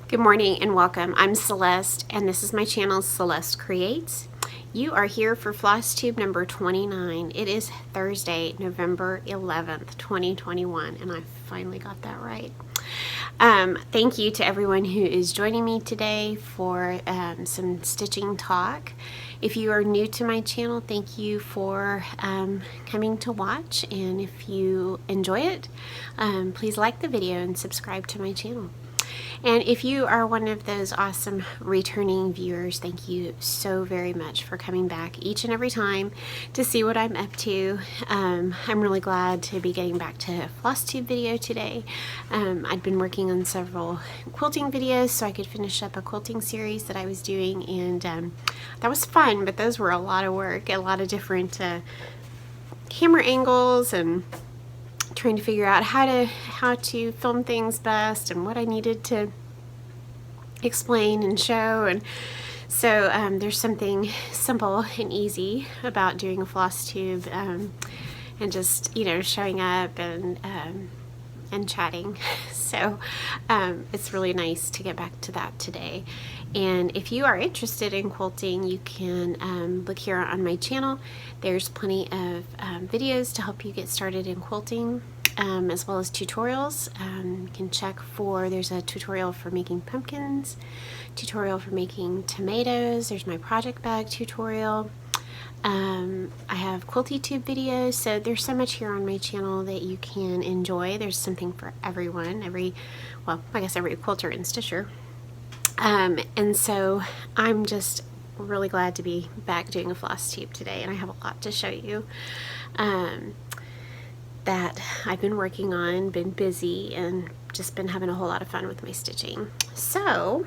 Good morning and welcome. I'm Celeste and this is my channel Celeste Creates. You are here for FlossTube number 29. It is Thursday, November 11th, 2021, and I finally got that right. Thank you to everyone who is joining me today for some stitching talk. If you are new to my channel, thank you for coming to watch, and if you enjoy it, please like the video and subscribe to my channel. And if you are one of those awesome returning viewers, thank you so very much for coming back each and every time to see what I'm up to. I'm really glad to be getting back to a FlossTube video today. I'd been working on several quilting videos so I could finish up a quilting series that I was doing, and that was fun, but those were a lot of work, a lot of different camera angles and trying to figure out how to film things best and what I needed to explain and show. And so there's something simple and easy about doing a FlossTube and just, you know, showing up and chatting. So it's really nice to get back to that today. And if you are interested in quilting, you can look here on my channel. There's plenty of videos to help you get started in quilting, as well as tutorials. You can check for, there's a tutorial for making pumpkins, tutorial for making tomatoes, there's my project bag tutorial. I have QuiltyTube videos, so there's so much here on my channel that you can enjoy. There's something for everyone, well, I guess every quilter and stitcher. And so I'm just really glad to be back doing a FlossTube today, and I have a lot to show you that I've been working on, been busy, and just been having a whole lot of fun with my stitching. So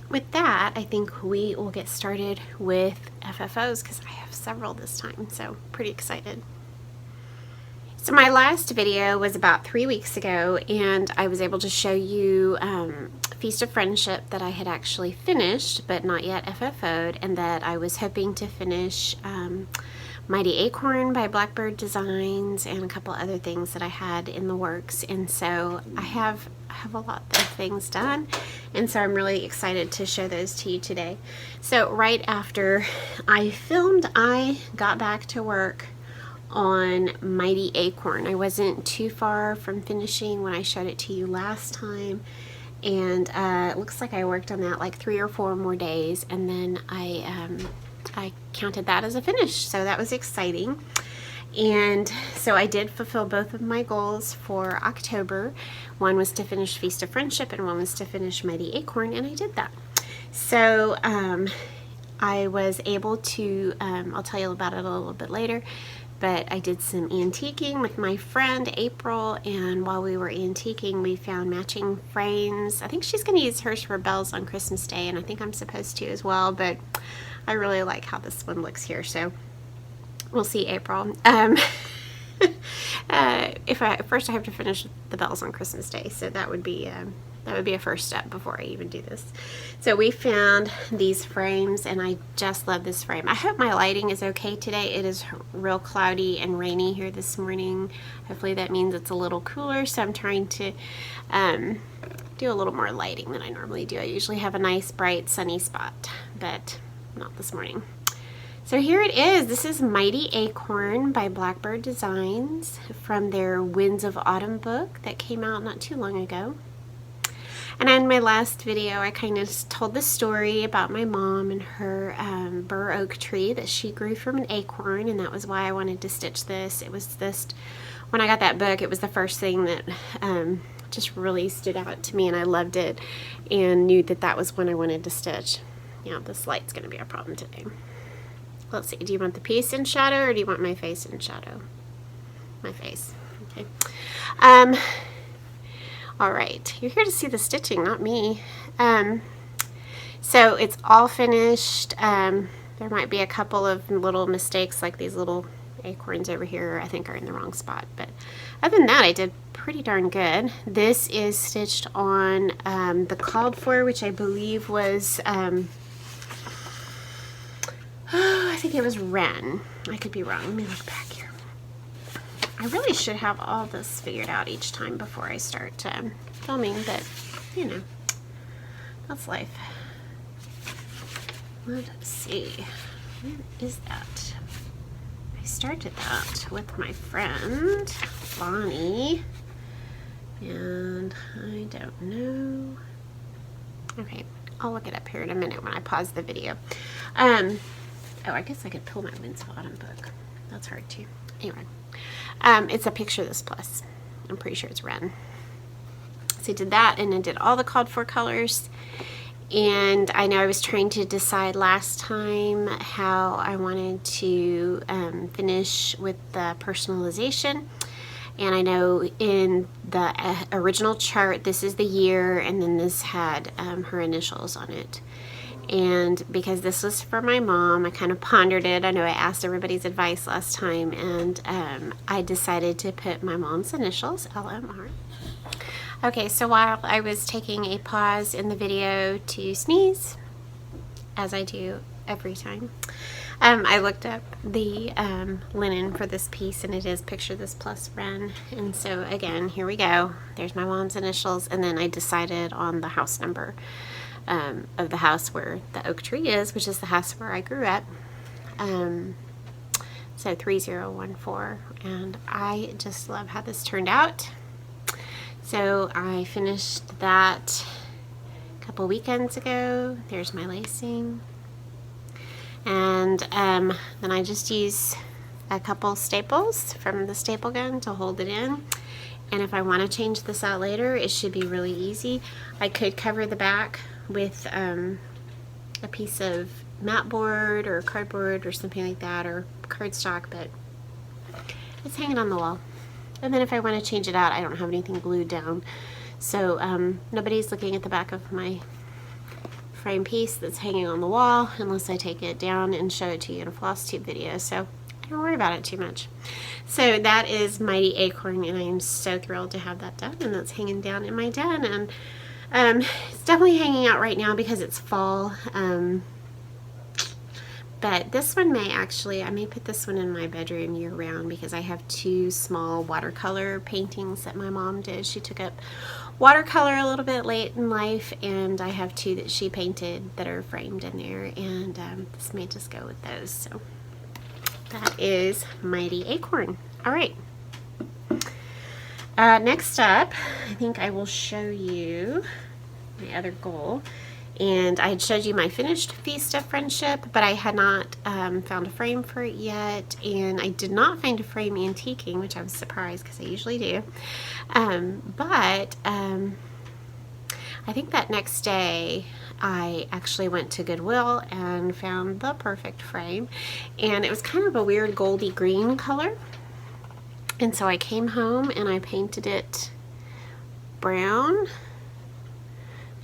with that, I think we will get started with FFOs because I have several this time, so pretty excited. So my last video was about 3 weeks ago, and I was able to show you Feast of Friendship that I had actually finished but not yet FFO'd, and that I was hoping to finish Mighty Acorn by Blackbird Designs and a couple other things that I had in the works. And so I have a lot of things done, and so I'm really excited to show those to you today. So right after I filmed, I got back to work on Mighty Acorn. I wasn't too far from finishing when I showed it to you last time, and it looks like I worked on that like 3 or 4 more days, and then I counted that as a finish, so that was exciting. And so I did fulfill both of my goals for October. One was to finish Feast of Friendship and one was to finish Mighty Acorn, and I did that. So I was able to, I'll tell you about it a little bit later, but I did some antiquing with my friend April, and while we were antiquing we found matching frames. I think she's going to use hers for bells on Christmas Day, and I think I'm supposed to as well, but I really like how this one looks here, so we'll see, April. First I have to finish the bells on Christmas Day, so that would be a first step before I even do this. So we found these frames, and I just love this frame. I hope my lighting is okay today. It is real cloudy and rainy here this morning. Hopefully that means it's a little cooler, so I'm trying to do a little more lighting than I normally do. I usually have a nice bright sunny spot, but not this morning. So here it is. This is Mighty Acorn by Blackbird Designs from their Winds of Autumn book that came out not too long ago. And in my last video, I kind of told the story about my mom and her bur oak tree that she grew from an acorn, and that was why I wanted to stitch this. It was just, when I got that book, it was the first thing that just really stood out to me, and I loved it and knew that that was when I wanted to stitch. Yeah, this light's going to be a problem today. Let's see, do you want the piece in shadow or do you want my face in shadow? My face, okay. All right, you're here to see the stitching, not me. So it's all finished. There might be a couple of little mistakes, like these little acorns over here I think are in the wrong spot, but other than that I did pretty darn good. This is stitched on the called for, which I believe was I think it was Wren. I could be wrong. Let me look back here. I really should have all this figured out each time before I start filming, but you know, That's life. Let's see. Where is that? I started that with my friend Bonnie, and I don't know. Okay, I'll look it up here in a minute when I pause the video. Oh, I guess I could pull my Wins Bottom book. That's hard too. Anyway, it's a Picture This Plus. I'm pretty sure it's Ren. So I did that, and I did all the called for colors. And I know I was trying to decide last time how I wanted to finish with the personalization. And I know in the original chart, this is the year, and then this had her initials on it. And because this was for my mom, I kind of pondered it. I know I asked everybody's advice last time, and I decided to put my mom's initials, LMR. Okay, so while I was taking a pause in the video to sneeze, as I do every time, I looked up the linen for this piece, and it is Picture This Plus Ren. And so again, here we go. There's my mom's initials, and then I decided on the house number of the house where the oak tree is, which is the house where I grew up. So 3014, and I just love how this turned out. So I finished that a couple weekends ago. There's my lacing. And then I just use a couple staples from the staple gun to hold it in. And if I want to change this out later, it should be really easy. I could cover the back with a piece of mat board or cardboard or something like that, or cardstock, but it's hanging on the wall. And then if I want to change it out, I don't have anything glued down. So nobody's looking at the back of my frame piece that's hanging on the wall unless I take it down and show it to you in a FlossTube video. So I don't worry about it too much. So that is Mighty Acorn, and I am so thrilled to have that done, and that's hanging down in my den. And it's definitely hanging out right now because it's fall. But this one may actually, I may put this one in my bedroom year round because I have two small watercolor paintings that my mom did. She took up watercolor a little bit late in life, and I have two that she painted that are framed in there, and this may just go with those. So that is Mighty Acorn. All right. Next up, I think I will show you my other goal. And I had showed you my finished Feast of Friendship, but I had not found a frame for it yet, and I did not find a frame antiquing, which I was surprised because I usually do. But I think that next day I actually went to Goodwill and found the perfect frame, and it was kind of a weird goldy green color. And so I came home and I painted it brown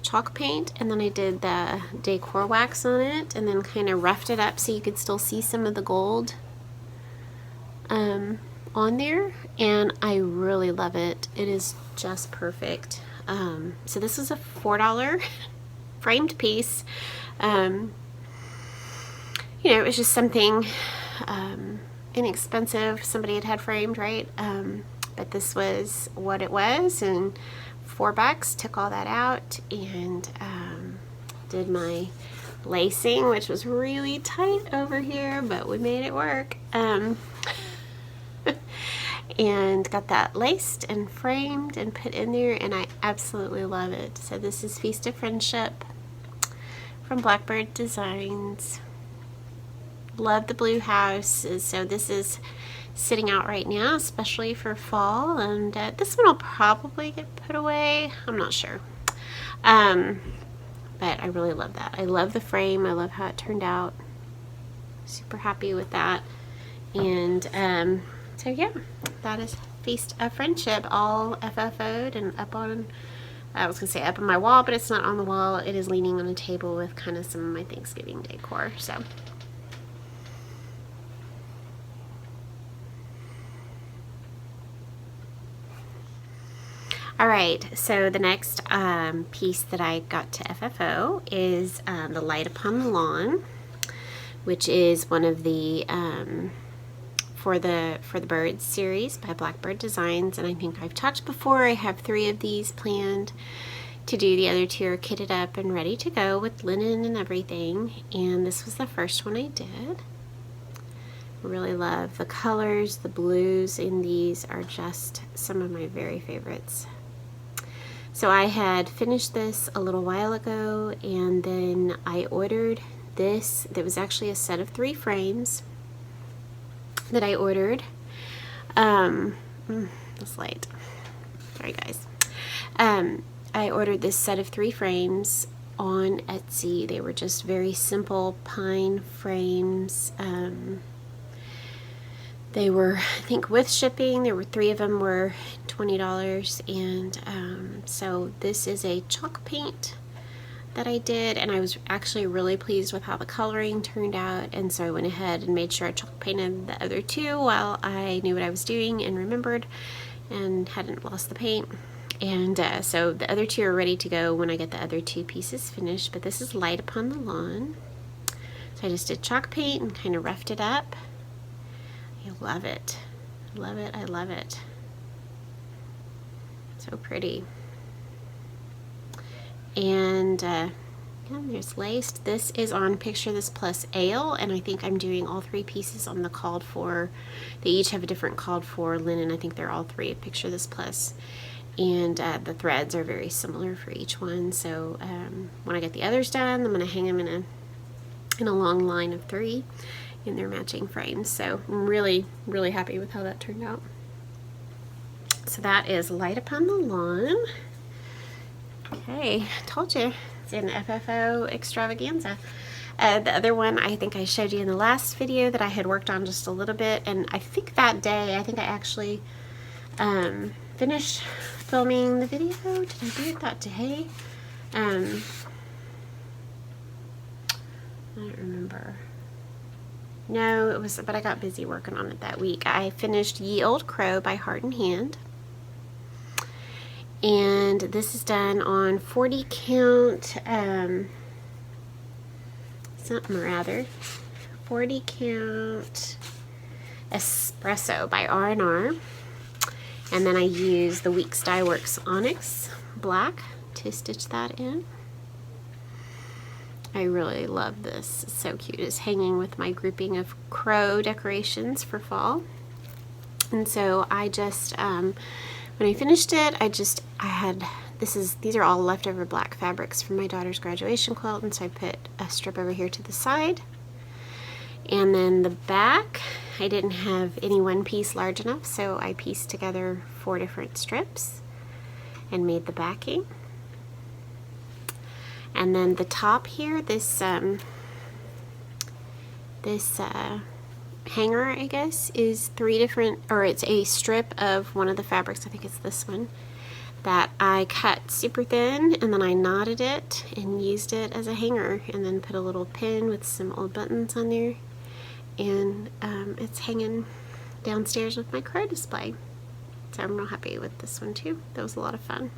chalk paint, and then I did the decor wax on it, and then kind of roughed it up so you could still see some of the gold on there, and I really love it. It is just perfect. So this is a $4 framed piece. You know, it was just something inexpensive somebody had framed, right? But this was what it was, and $4, took all that out, and did my lacing, which was really tight over here, but we made it work. And got that laced and framed and put in there, and I absolutely love it. So this is Feast of Friendship from Blackbird Designs. Love the blue house. So this is sitting out right now, especially for fall, and this one will probably get put away. I'm not sure. But I really love that. I love the frame. I love how it turned out. Super happy with that. And so yeah, that is Feast of Friendship, all FFO'd and up on, I was gonna say up on my wall, but it's not on the wall. It is leaning on a table with kind of some of my Thanksgiving decor. So all right, so the next piece that I got to FFO is the Light Upon the Lawn, which is one of the for the Birds series by Blackbird Designs, and I think I've talked before. I have 3 of these planned, to do. The other two are kitted up and ready to go with linen and everything, and this was the first one I did. I really love the colors. The blues in these are just some of my very favorites. So I had finished this a little while ago, and then I ordered this. There was actually a set of 3 frames that I ordered. This light. Sorry guys. I ordered this set of 3 frames on Etsy. They were just very simple pine frames. They were, I think, with shipping, there were 3 of them were $20, and so this is a chalk paint that I did, and I was actually really pleased with how the coloring turned out, and so I went ahead and made sure I chalk painted the other 2 while I knew what I was doing and remembered and hadn't lost the paint. And so the other 2 are ready to go when I get the other 2 pieces finished, but this is Light Upon the Lawn. So I just did chalk paint and kind of roughed it up. I love it. I love it. I love it. So pretty. And yeah, there's laced. This is on Picture This Plus Ale, and I think I'm doing all 3 pieces on the called for. They each have a different called for linen. I think they're all 3 at Picture This Plus. And the threads are very similar for each one. So when I get the others done, I'm going to hang them in a long line of 3 in their matching frames. So I'm really, really happy with how that turned out. So that is Light Upon the Lawn. Okay, told you it's an FFO extravaganza. The other one I think I showed you in the last video that I had worked on just a little bit, and I think that day, I think I actually finished filming the video. Did I do it that day? I don't remember. No, it was, but I got busy working on it that week. I finished Ye Olde Crow by Heart and Hand. And this is done on 40 count, something or other. 40 count espresso by R&R. And then I use the Weeks Dye Works Onyx Black to stitch that in. I really love this. It's so cute. It's hanging with my grouping of crow decorations for fall. And so I just, when I finished it, I had, these are all leftover black fabrics from my daughter's graduation quilt, and so I put a strip over here to the side. And then the back, I didn't have any one piece large enough, so I pieced together 4 different strips and made the backing. And then the top here, this hanger, I guess, is 3 different, or it's a strip of one of the fabrics, I think it's this one, that I cut super thin, and then I knotted it and used it as a hanger, and then put a little pin with some old buttons on there, and it's hanging downstairs with my crow display. So I'm real happy with this one too. That was a lot of fun.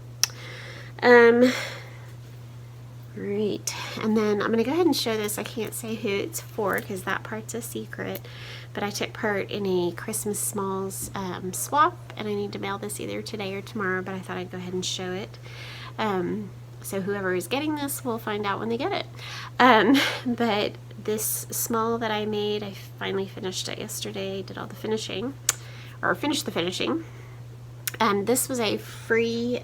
Great, and then I'm going to go ahead and show this. I can't say who it's for because that part's a secret, but I took part in a Christmas Smalls swap, and I need to mail this either today or tomorrow, but I thought I'd go ahead and show it. So whoever is getting this will find out when they get it. But this small that I made, I finally finished it yesterday, did all the finishing, or finished the finishing. And this was a free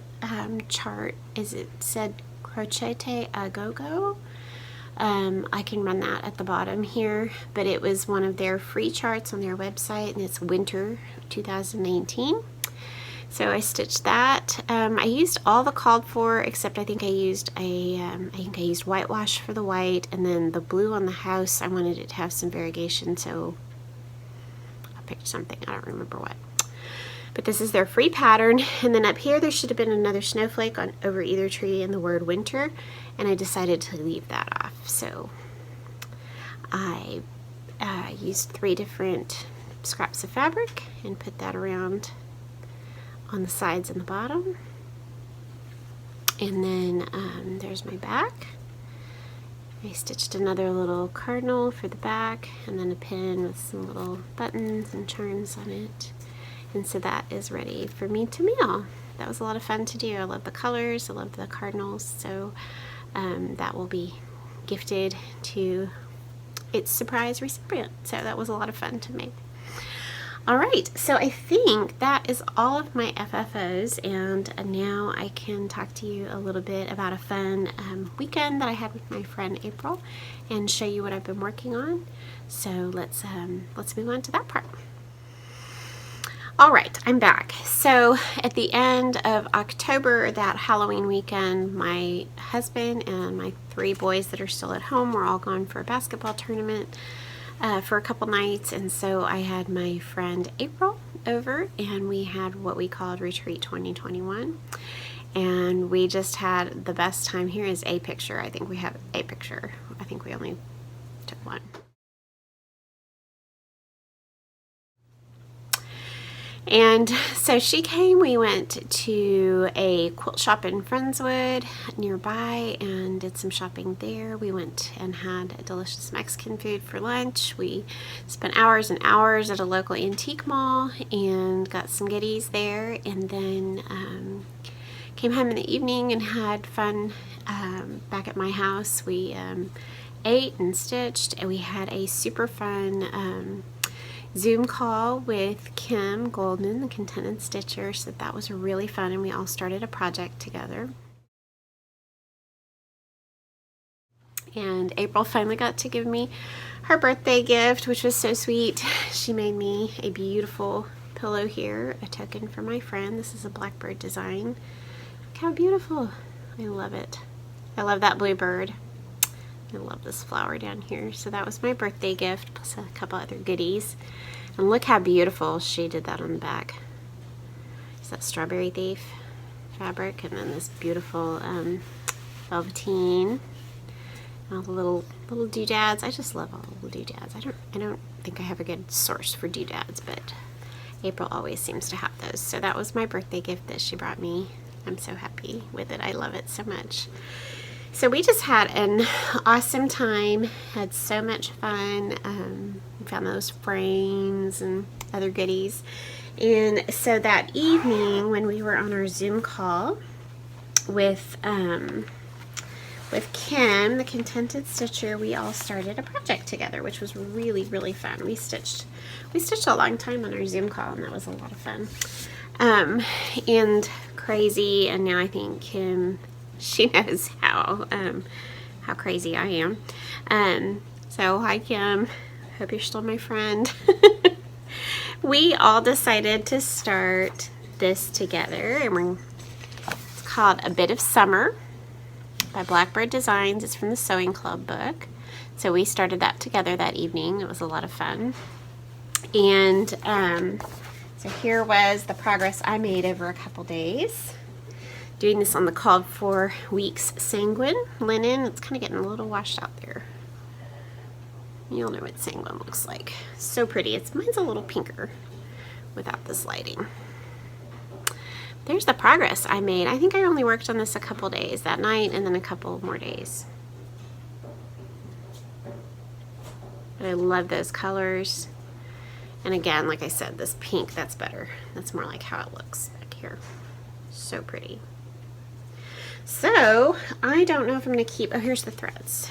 chart, as it said, Crochet a Go-Go. I can run that at the bottom here, but it was one of their free charts on their website, and it's winter 2019. So I stitched that. I used all the called for, except I think I used whitewash for the white, and then the blue on the house, I wanted it to have some variegation, so I picked something, I don't remember what. But this is their free pattern, and then up here there should have been another snowflake on over either tree and the word winter, and I decided to leave that off. So I used 3 different scraps of fabric and put that around on the sides and the bottom. And then there's my back. I stitched another little cardinal for the back, and then a pin with some little buttons and charms on it. And so that is ready for me to mail. that was a lot of fun to do. I love the colors, I love the cardinals, so that will be gifted to its surprise recipient. So that was a lot of fun to make. All right, so I think that is all of my FFOs, and now I can talk to you a little bit about a fun weekend that I had with my friend April and show you what I've been working on. So let's move on to that part. All right, I'm back. So at the end of October, that Halloween weekend, my husband and my 3 boys that are still at home were all gone for a basketball tournament for a couple nights, and so I had my friend April over, and we had what we called Retreat 2021, and we just had the best time. Here is a picture. I think we have a picture. I think we only took one. And so she came, we went to a quilt shop in Friendswood nearby and did some shopping there. We went and had delicious Mexican food for lunch. We spent hours and hours at a local antique mall and got some goodies there, and then came home in the evening and had fun back at my house. We ate and stitched, and we had a super fun Zoom call with Kim Goldman, the Contented Stitcher, so that was really fun, and we all started a project together. And April finally got to give me her birthday gift, which was so sweet. She made me a beautiful pillow here, a token for my friend. This is a blackbird design. Look how beautiful. I love it. I love that blue bird. I love this flower down here. So that was my birthday gift, plus a couple other goodies. And look how beautiful she did that on the back. Is that Strawberry Thief fabric? And then this beautiful velveteen. All the little doodads. I just love all the doodads. I don't think I have a good source for doodads, but April always seems to have those. So that was my birthday gift that she brought me. I'm so happy with it. I love it so much. So we just had an awesome time, had so much fun, found those frames and other goodies. And so that evening when we were on our Zoom call with Kim, the Contented Stitcher, we all started a project together, which was really, really fun. We stitched a long time on our Zoom call, and that was a lot of fun. And crazy, and now I think Kim, she knows how crazy I am. So hi Kim, hope you're still my friend. We all decided to start this together, and it's called A Bit of Summer by Blackbird Designs. It's from the Sewing Club book. So we started that together that evening. It was a lot of fun. And so here was the progress I made over a couple days. Doing this on the called for weeks sanguine linen. It's kind of getting a little washed out there. You'll know what sanguine looks like. So pretty. Mine's a little pinker without this lighting. There's the progress I made. I think I only worked on this a couple days, that night and then a couple more days. But I love those colors. And again, like I said, this pink, that's better. That's more like how it looks back here. So pretty. So I don't know if I'm going to keep, oh, here's the threads.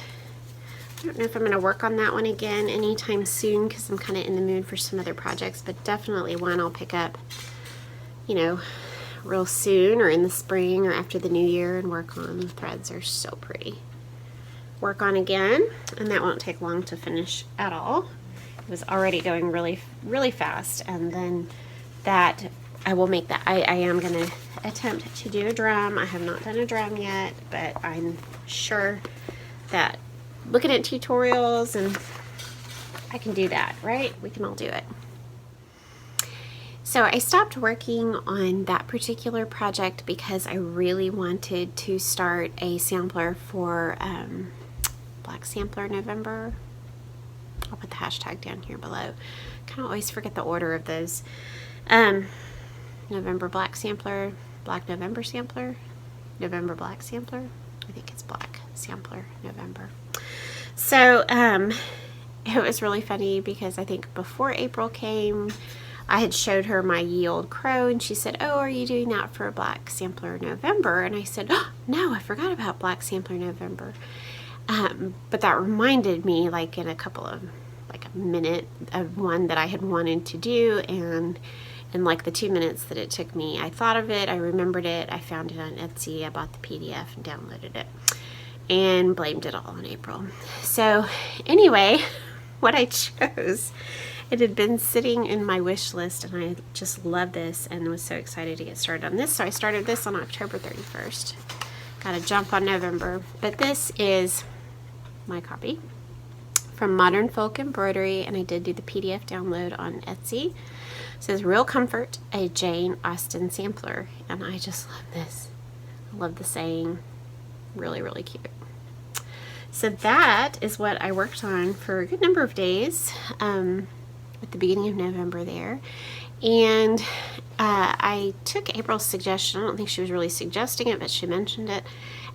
I don't know if I'm going to work on that one again anytime soon because I'm kind of in the mood for some other projects, but definitely one I'll pick up, you know, real soon or in the spring or after the new year and work on. The threads are so pretty. Work on again, and that won't take long to finish at all. It was already going really, really fast, and then that I will make that. I am going to attempt to do a drum. I have not done a drum yet, but I'm sure that looking at tutorials and I can do that, right? We can all do it. So I stopped working on that particular project because I really wanted to start a sampler for Black Sampler November. I'll put the hashtag down here below. Kind of always forget the order of those. November Black Sampler, Black November Sampler, November Black Sampler. I think it's Black Sampler November. So it was really funny because I think before April came, I had showed her my Ye Olde Crow, and she said, "Oh, are you doing that for Black Sampler November?" And I said, "Oh, no, I forgot about Black Sampler November." But that reminded me, like in a couple of, like a minute, of one that I had wanted to do, and in like the 2 minutes that it took me, I thought of it, I remembered it, I found it on Etsy, I bought the PDF and downloaded it, and blamed it all on April. So anyway, what I chose, it had been sitting in my wish list, and I just love this and was so excited to get started on this. So I started this on October 31st. Got to jump on November. But this is my copy from Modern Folk Embroidery, and I did do the PDF download on Etsy. It says Real Comfort, a Jane Austen sampler, and I just love this. I love the saying. Really, really cute. So that is what I worked on for a good number of days at the beginning of November there. And I took April's suggestion. I don't think she was really suggesting it, but she mentioned it.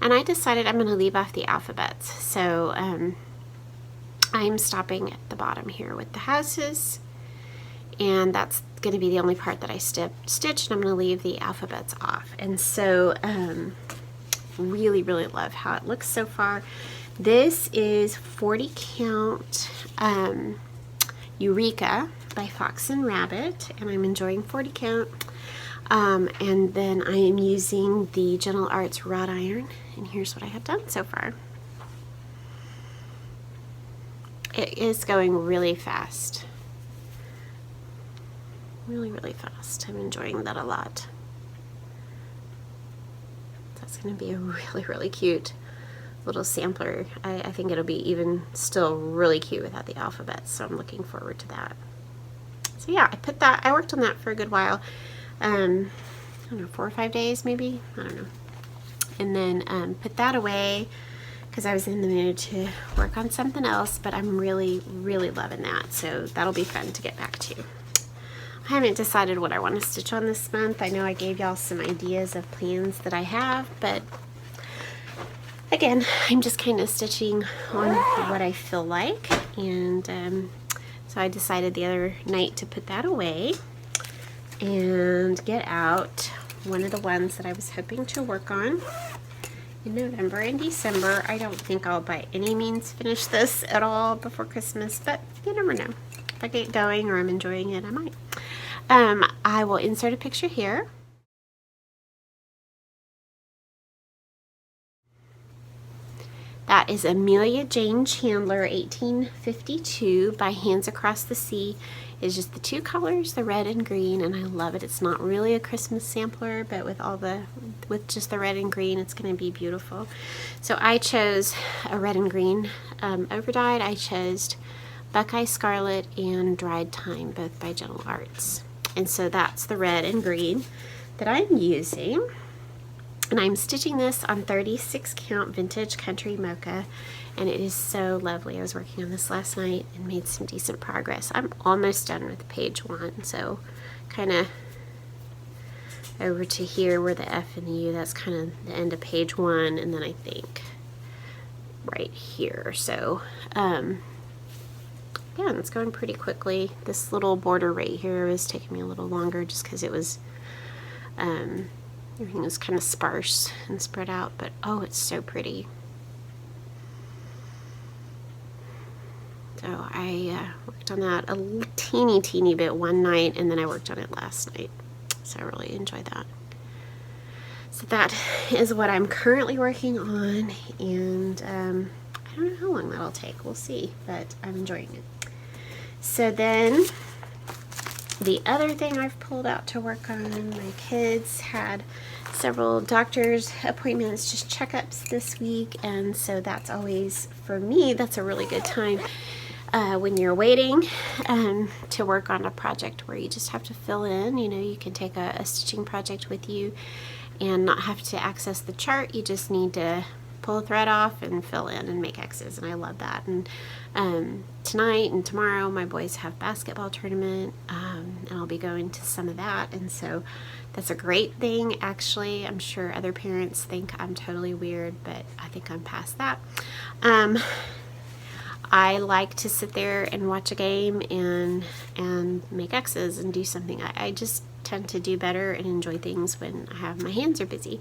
And I decided I'm going to leave off the alphabets. So I'm stopping at the bottom here with the houses. And that's going to be the only part that I stitched. And I'm going to leave the alphabets off. And so really, really love how it looks so far. This is 40 count Eureka by Fox and Rabbit, and I'm enjoying 40 count. And then I am using the Gentle Arts wrought iron, and here's what I have done so far. It is going really fast. Really, really fast. I'm enjoying that a lot. That's going to be a really, really cute little sampler. I think it'll be even still really cute without the alphabets, so I'm looking forward to that. So yeah, I worked on that for a good while. I don't know, 4 or 5 days maybe, I don't know. And then put that away because I was in the mood to work on something else, but I'm really, really loving that, so that'll be fun to get back to. I haven't decided what I want to stitch on this month. I know I gave y'all some ideas of plans that I have, but again, I'm just kind of stitching on what I feel like, and so I decided the other night to put that away and get out one of the ones that I was hoping to work on in November and December. I don't think I'll by any means finish this at all before Christmas, but you never know. If I get going or I'm enjoying it, I might. I will insert a picture here. That is Amelia Jane Chandler, 1852, by Hands Across the Sea. It's just the two colors, the red and green, and I love it. It's not really a Christmas sampler, but with just the red and green, it's going to be beautiful. So I chose a red and green overdyed. I chose Buckeye Scarlet and Dried Thyme, both by Gentle Arts. And so that's the red and green that I'm using. And I'm stitching this on 36 count vintage country mocha, and it is so lovely. I was working on this last night and made some decent progress. I'm almost done with page 1, so kind of over to here where the F and the U, that's kind of the end of page 1, and then I think right here. So yeah, it's going pretty quickly. This little border right here was taking me a little longer just because it was everything was kind of sparse and spread out, but oh, it's so pretty. So I worked on that a teeny bit one night, and then I worked on it last night. So I really enjoyed that. So that is what I'm currently working on, and I don't know how long that'll take. We'll see, but I'm enjoying it. So then the other thing I've pulled out to work on, my kids had several doctor's appointments, just checkups this week, and so that's always, for me, that's a really good time when you're waiting to work on a project where you just have to fill in. You know, you can take a stitching project with you and not have to access the chart. You just need to pull a thread off and fill in and make X's, and I love that. And tonight and tomorrow my boys have basketball tournament, and I'll be going to some of that, and so that's a great thing. Actually, I'm sure other parents think I'm totally weird, but I think I'm past that. I like to sit there and watch a game and make X's and do something. I just tend to do better and enjoy things when my hands are busy.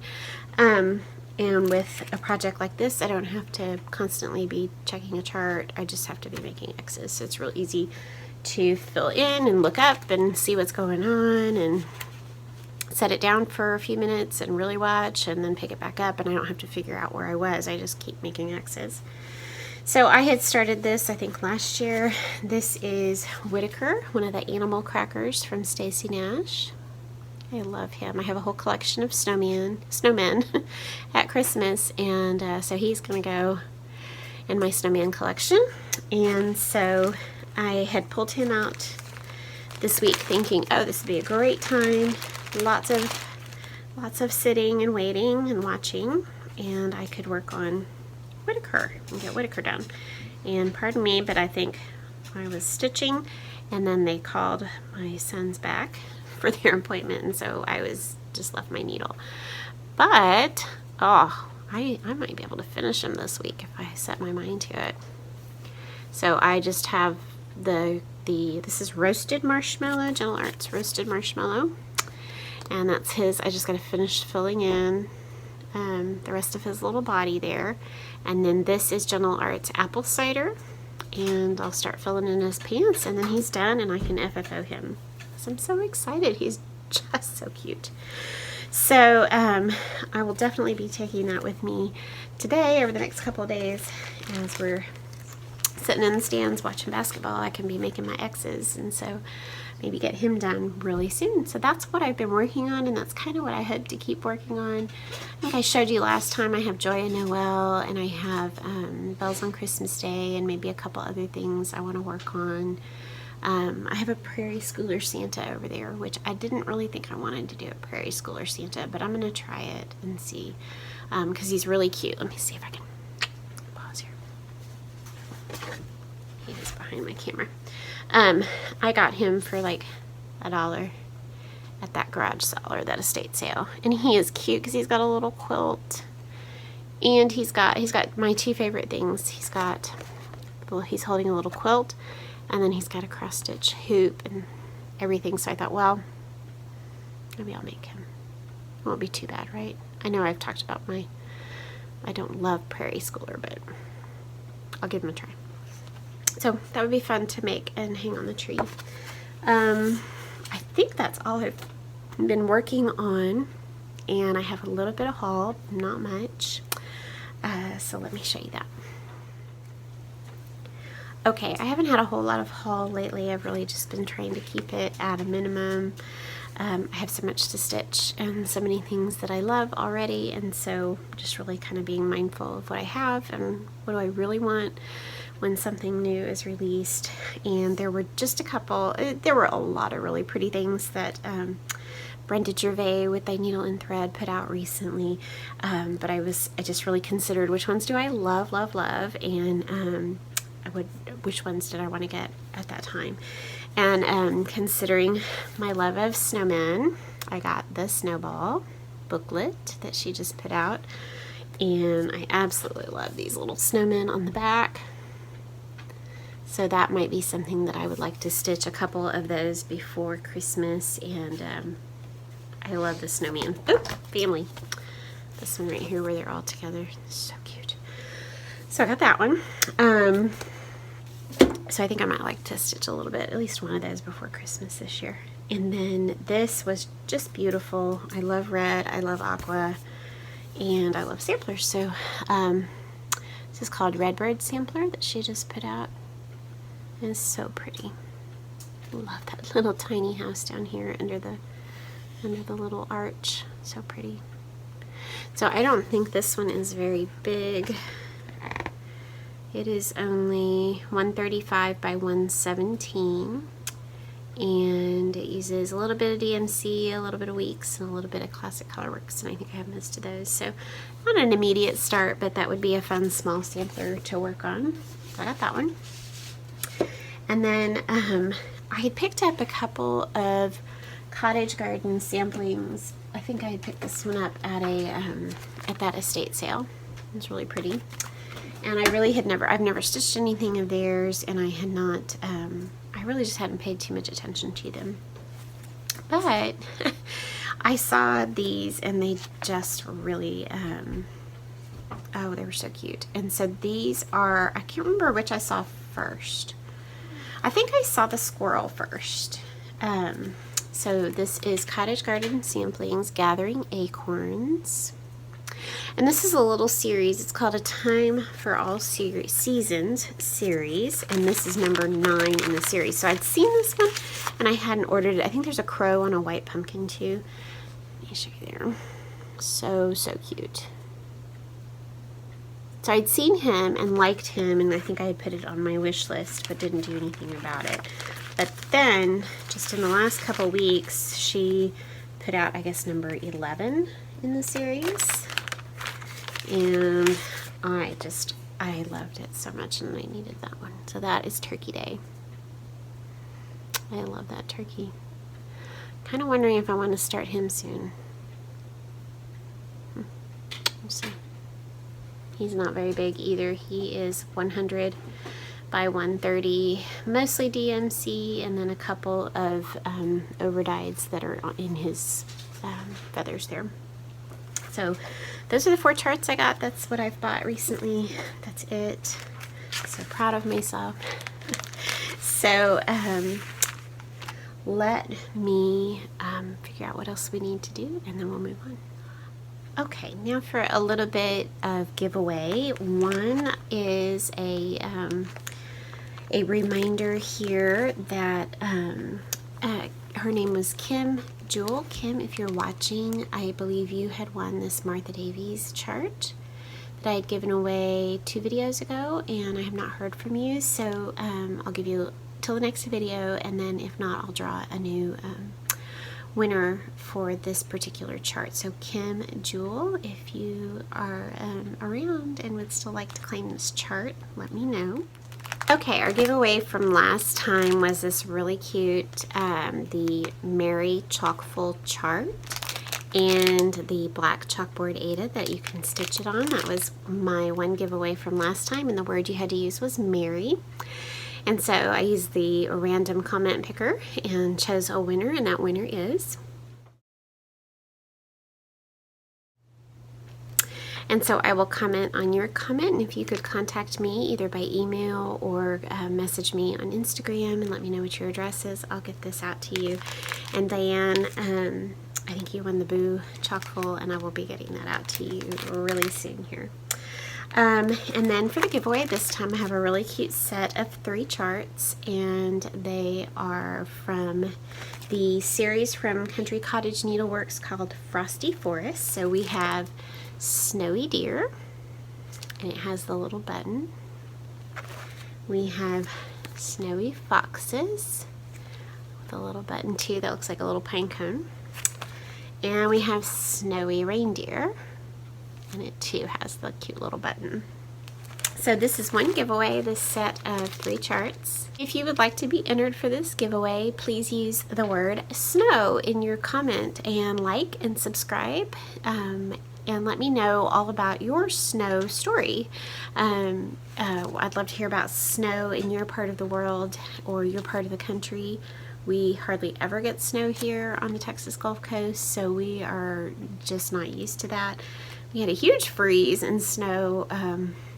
And with a project like this, I don't have to constantly be checking a chart. I just have to be making X's. So it's real easy to fill in and look up and see what's going on and set it down for a few minutes and really watch and then pick it back up, and I don't have to figure out where I was. I just keep making X's. So I had started this, I think, last year. This is Whitaker, one of the animal crackers from Stacy Nash. I love him. I have a whole collection of snowmen at Christmas, and so he's going to go in my snowman collection. And so I had pulled him out this week thinking, oh, this would be a great time. Lots of sitting and waiting and watching, and I could work on Whitaker and get Whitaker done. And pardon me, but I think I was stitching, and then they called my sons back for their appointment, and so I was just left my needle. But oh, I might be able to finish them this week if I set my mind to it. So I just have this is roasted marshmallow, Gentle Arts roasted marshmallow, and that's his. I just got to finish filling in the rest of his little body there. And then this is Gentle Arts apple cider, and I'll start filling in his pants, and then he's done and I can FFO him. So I'm so excited. He's just so cute. So I will definitely be taking that with me today over the next couple of days as we're sitting in the stands watching basketball. I can be making my X's, and so maybe get him done really soon. So that's what I've been working on, and that's kind of what I hope to keep working on. I think I showed you last time I have Joy and Noel, and I have Bells on Christmas Day, and maybe a couple other things I want to work on. I have a Prairie Schooler Santa over there, which I didn't really think I wanted to do a Prairie Schooler Santa, but I'm going to try it and see, because he's really cute. Let me see if I can pause here. He is behind my camera. I got him for like $1 at that garage sale or that estate sale, and he is cute because he's got a little quilt, and he's got my two favorite things. He's holding a little quilt, and then he's got a cross stitch hoop and everything. So I thought, well, maybe I'll make him. It won't be too bad, right? I know I've talked about I don't love Prairie Schooler, but I'll give him a try. So that would be fun to make and hang on the tree. I think that's all I've been working on, and I have a little bit of haul, not much. So let me show you that. Okay, I haven't had a whole lot of haul lately. I've really just been trying to keep it at a minimum. I have so much to stitch and so many things that I love already, and so just really kind of being mindful of what I have and what do I really want when something new is released. And there were just there were a lot of really pretty things that Brenda Gervais with Thy Needle and Thread put out recently, but I just really considered which ones do I love, and which ones did I want to get at that time. And considering my love of snowmen, I got the Snowball booklet that she just put out, and I absolutely love these little snowmen on the back. So that might be something that I would like to stitch a couple of those before Christmas. And I love the snowman family. This one right here where they're all together, so cute. So I got that one. So I think I might like to stitch a little bit, at least one of those before Christmas this year. And then this was just beautiful. I love red, I love aqua, and I love samplers. So this is called Redbird Sampler that she just put out. It's so pretty. I love that little tiny house down here under the little arch. So pretty. So I don't think this one is very big. It is only 135 by 117, and it uses a little bit of DMC, a little bit of Weeks, and a little bit of Classic Colorworks, and I think I have most of those. So not an immediate start, but that would be a fun small sampler to work on. So I got that one. And then I had picked up a couple of Cottage Garden samplings. I think I had picked this one up at that estate sale. It's really pretty. And I've never stitched anything of theirs, and I had not, I really just hadn't paid too much attention to them. But I saw these, and they just really, oh, they were so cute. And so these are, I can't remember which I saw first. I think I saw the squirrel first. So this is Cottage Garden Samplings, Gathering Acorns. And this is a little series. It's called A Time for All Seasons series. And this is number 9 in the series. So I'd seen this one, and I hadn't ordered it. I think there's a crow on a white pumpkin too. Let me show you there. So, so cute. So I'd seen him and liked him, and I think I had put it on my wish list, but didn't do anything about it. But then, just in the last couple weeks, she put out, I guess, number 11 in the series. And I loved it so much, and I needed that one. So that is Turkey Day. I love that turkey. Kind of wondering if I want to start him soon. We'll see. He's not very big either. He is 100 by 130, mostly DMC, and then a couple of overdyes that are in his feathers there. So those are the 4 charts I got. That's what I've bought recently. That's it. So proud of myself. So let me figure out what else we need to do, and then we'll move on. Okay, now for a little bit of giveaway. One is a reminder here that her name was Kim Jewel. Kim, if you're watching, I believe you had won this Martha Davies chart that I had given away 2 videos ago, and I have not heard from you, so I'll give you till the next video, and then if not, I'll draw a new winner for this particular chart. So Kim Jewel, if you are around and would still like to claim this chart, let me know. Okay, our giveaway from last time was this really cute, the Mary Chalkful chart and the black chalkboard Ada that you can stitch it on. That was my one giveaway from last time, and the word you had to use was Mary. And so I used the random comment picker and chose a winner, and that winner is. And so I will comment on your comment, and if you could contact me either by email or message me on Instagram and let me know what your address is, I'll get this out to you. And Diane, I think you won the Boo Chockful, and I will be getting that out to you really soon here. And then for the giveaway this time, I have a really cute set of 3 charts, and they are from the series from Country Cottage Needleworks called Frosty Forest. So we have Snowy Deer, and it has the little button. We have Snowy Foxes with a little button too that looks like a little pine cone. And we have Snowy Reindeer, and it too has the cute little button. So this is one giveaway, this set of 3 charts. If you would like to be entered for this giveaway, please use the word snow in your comment and like and subscribe, and let me know all about your snow story. I'd love to hear about snow in your part of the world or your part of the country. We hardly ever get snow here on the Texas Gulf Coast, so we are just not used to that. We had a huge freeze and snow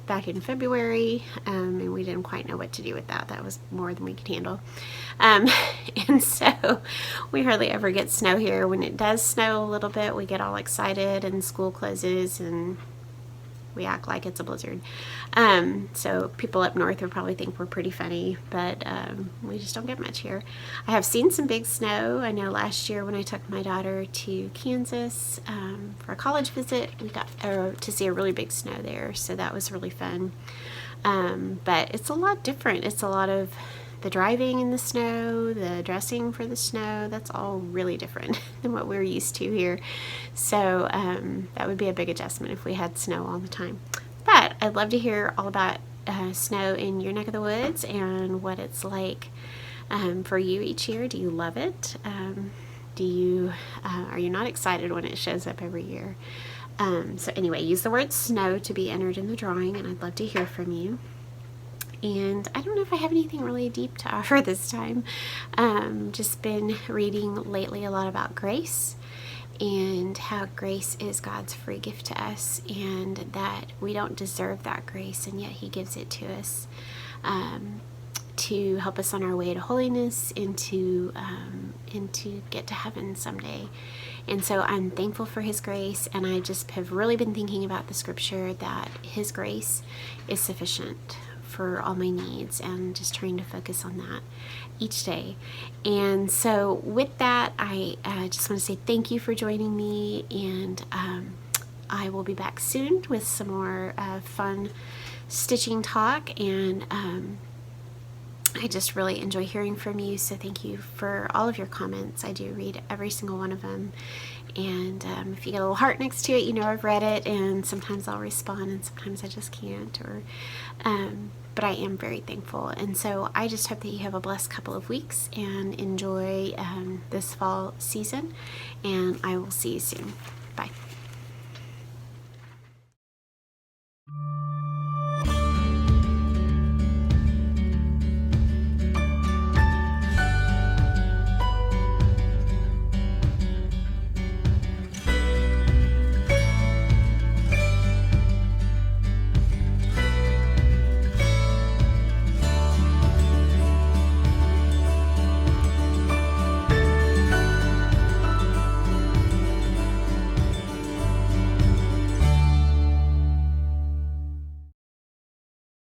back in February, and we didn't quite know what to do with that. That was more than we could handle. And so we hardly ever get snow here. When it does snow a little bit, we get all excited and school closes and we act like it's a blizzard. So people up north will probably think we're pretty funny, but we just don't get much here. I have seen some big snow. I know last year when I took my daughter to Kansas for a college visit, we got to see a really big snow there, so that was really fun. But it's a lot different. It's a lot of the driving in the snow, the dressing for the snow, that's all really different than what we're used to here. So that would be a big adjustment if we had snow all the time. But I'd love to hear all about snow in your neck of the woods and what it's like for you each year. Do you love it? Are you not excited when it shows up every year? So anyway, use the word snow to be entered in the drawing, and I'd love to hear from you. And I don't know if I have anything really deep to offer this time. Just been reading lately a lot about grace, and how grace is God's free gift to us, and that we don't deserve that grace, and yet He gives it to us to help us on our way to holiness and to get to heaven someday. And so I'm thankful for His grace, and I just have really been thinking about the scripture that His grace is sufficient for all my needs, and just trying to focus on that each day. And so with that, I just want to say thank you for joining me, and I will be back soon with some more fun stitching talk, and I just really enjoy hearing from you, so thank you for all of your comments. I do read every single one of them, and if you get a little heart next to it, you know I've read it, and sometimes I'll respond and sometimes I just can't, or but I am very thankful. And so I just hope that you have a blessed couple of weeks and enjoy this fall season, and I will see you soon. Bye.